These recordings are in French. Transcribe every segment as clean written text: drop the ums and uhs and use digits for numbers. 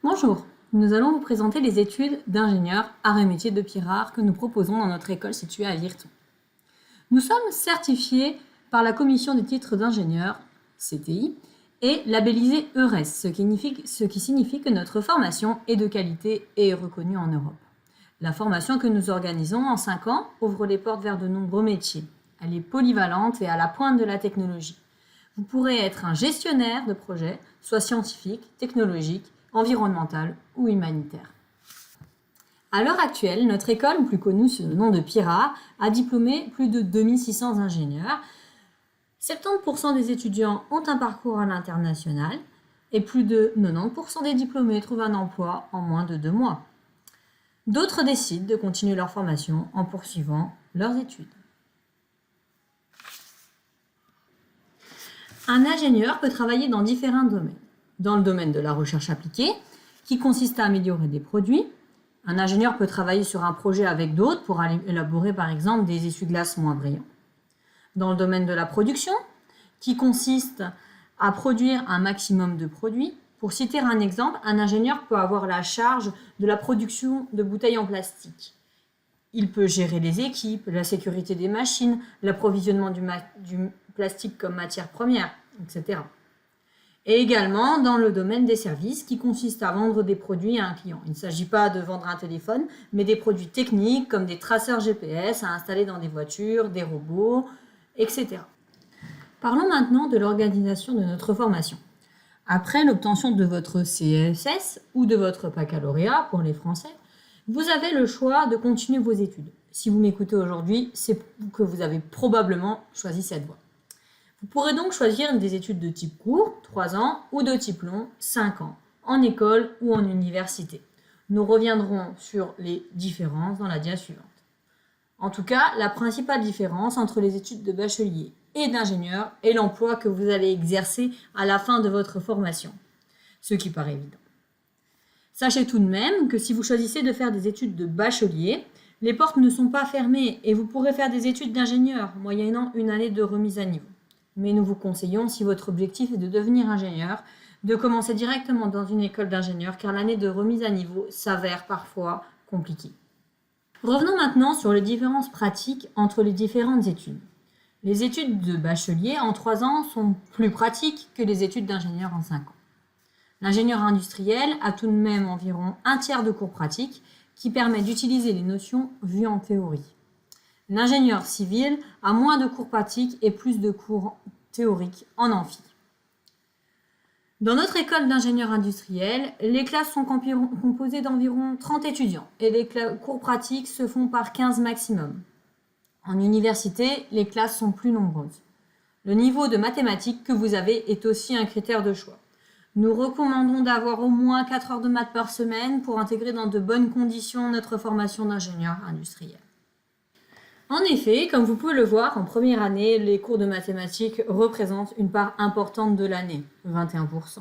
Bonjour, nous allons vous présenter les études d'ingénieur arts et métiers de Pirard que nous proposons dans notre école située à Virton. Nous sommes certifiés par la Commission des titres d'ingénieur, CTI, et labellisés EURES, ce qui signifie que notre formation est de qualité et est reconnue en Europe. La formation que nous organisons en 5 ans ouvre les portes vers de nombreux métiers. Elle est polyvalente et à la pointe de la technologie. Vous pourrez être un gestionnaire de projet, soit scientifique, technologique, environnemental ou humanitaire. À l'heure actuelle, notre école, plus connue sous le nom de Pirard, a diplômé plus de 2600 ingénieurs. 70% des étudiants ont un parcours à l'international et plus de 90% des diplômés trouvent un emploi en moins de 2 mois. D'autres décident de continuer leur formation en poursuivant leurs études. Un ingénieur peut travailler dans différents domaines. Dans le domaine de la recherche appliquée, qui consiste à améliorer des produits, un ingénieur peut travailler sur un projet avec d'autres pour élaborer par exemple des essuie-glaces moins brillants. Dans le domaine de la production, qui consiste à produire un maximum de produits, pour citer un exemple, un ingénieur peut avoir la charge de la production de bouteilles en plastique. Il peut gérer les équipes, la sécurité des machines, l'approvisionnement du plastique comme matière première, etc. Et également dans le domaine des services qui consiste à vendre des produits à un client. Il ne s'agit pas de vendre un téléphone, mais des produits techniques comme des traceurs GPS à installer dans des voitures, des robots, etc. Parlons maintenant de l'organisation de notre formation. Après l'obtention de votre CSS ou de votre baccalauréat pour les Français, vous avez le choix de continuer vos études. Si vous m'écoutez aujourd'hui, c'est que vous avez probablement choisi cette voie. Vous pourrez donc choisir des études de type court, 3 ans, ou de type long, 5 ans, en école ou en université. Nous reviendrons sur les différences dans la dia suivante. En tout cas, la principale différence entre les études de bachelier et d'ingénieur est l'emploi que vous allez exercer à la fin de votre formation, ce qui paraît évident. Sachez tout de même que si vous choisissez de faire des études de bachelier, les portes ne sont pas fermées et vous pourrez faire des études d'ingénieur, moyennant une année de remise à niveau. Mais nous vous conseillons, si votre objectif est de devenir ingénieur, de commencer directement dans une école d'ingénieur car l'année de remise à niveau s'avère parfois compliquée. Revenons maintenant sur les différences pratiques entre les différentes études. Les études de bachelier en 3 ans sont plus pratiques que les études d'ingénieur en 5 ans. L'ingénieur industriel a tout de même environ un tiers de cours pratiques qui permet d'utiliser les notions vues en théorie. L'ingénieur civil a moins de cours pratiques et plus de cours théoriques en amphi. Dans notre école d'ingénieur industriel, les classes sont composées d'environ 30 étudiants et les cours pratiques se font par 15 maximum. En université, les classes sont plus nombreuses. Le niveau de mathématiques que vous avez est aussi un critère de choix. Nous recommandons d'avoir au moins 4 heures de maths par semaine pour intégrer dans de bonnes conditions notre formation d'ingénieur industriel. En effet, comme vous pouvez le voir, en première année, les cours de mathématiques représentent une part importante de l'année, 21%.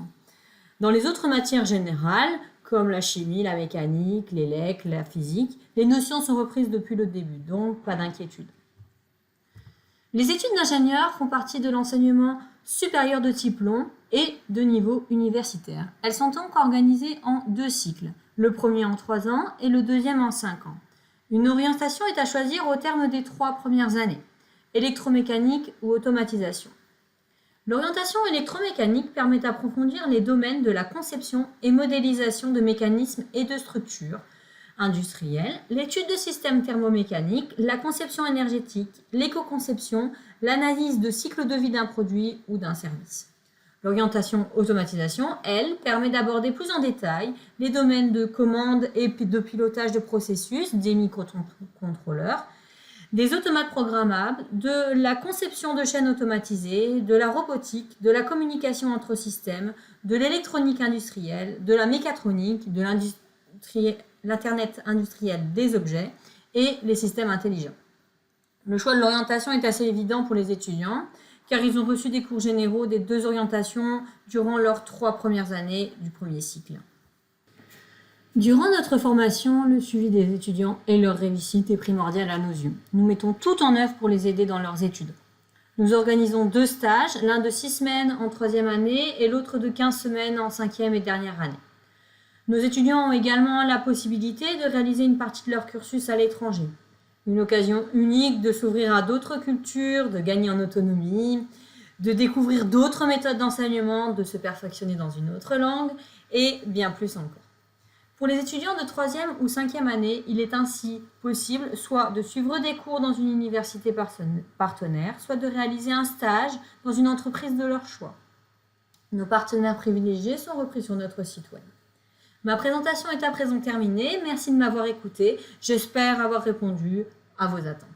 Dans les autres matières générales, comme la chimie, la mécanique, l'élec, la physique, les notions sont reprises depuis le début, donc pas d'inquiétude. Les études d'ingénieur font partie de l'enseignement supérieur de type long et de niveau universitaire. Elles sont donc organisées en 2 cycles, le premier en 3 ans et le deuxième en 5 ans. Une orientation est à choisir au terme des 3 premières années, électromécanique ou automatisation. L'orientation électromécanique permet d'approfondir les domaines de la conception et modélisation de mécanismes et de structures industrielles, l'étude de systèmes thermomécaniques, la conception énergétique, l'éco-conception, l'analyse de cycle de vie d'un produit ou d'un service. L'orientation automatisation, elle, permet d'aborder plus en détail les domaines de commande et de pilotage de processus, des microcontrôleurs, des automates programmables, de la conception de chaînes automatisées, de la robotique, de la communication entre systèmes, de l'électronique industrielle, de la mécatronique, de l'Internet industriel des objets et les systèmes intelligents. Le choix de l'orientation est assez évident pour les étudiants, car ils ont reçu des cours généraux des 2 orientations durant leurs 3 premières années du premier cycle. Durant notre formation, le suivi des étudiants et leur réussite est primordial à nos yeux. Nous mettons tout en œuvre pour les aider dans leurs études. Nous organisons 2 stages, l'un de 6 semaines en 3e année et l'autre de 15 semaines en 5e et dernière année. Nos étudiants ont également la possibilité de réaliser une partie de leur cursus à l'étranger. Une occasion unique de s'ouvrir à d'autres cultures, de gagner en autonomie, de découvrir d'autres méthodes d'enseignement, de se perfectionner dans une autre langue et bien plus encore. Pour les étudiants de 3e ou 5e année, il est ainsi possible soit de suivre des cours dans une université partenaire, soit de réaliser un stage dans une entreprise de leur choix. Nos partenaires privilégiés sont repris sur notre site web. Ma présentation est à présent terminée. Merci de m'avoir écouté. J'espère avoir répondu à vos attentes.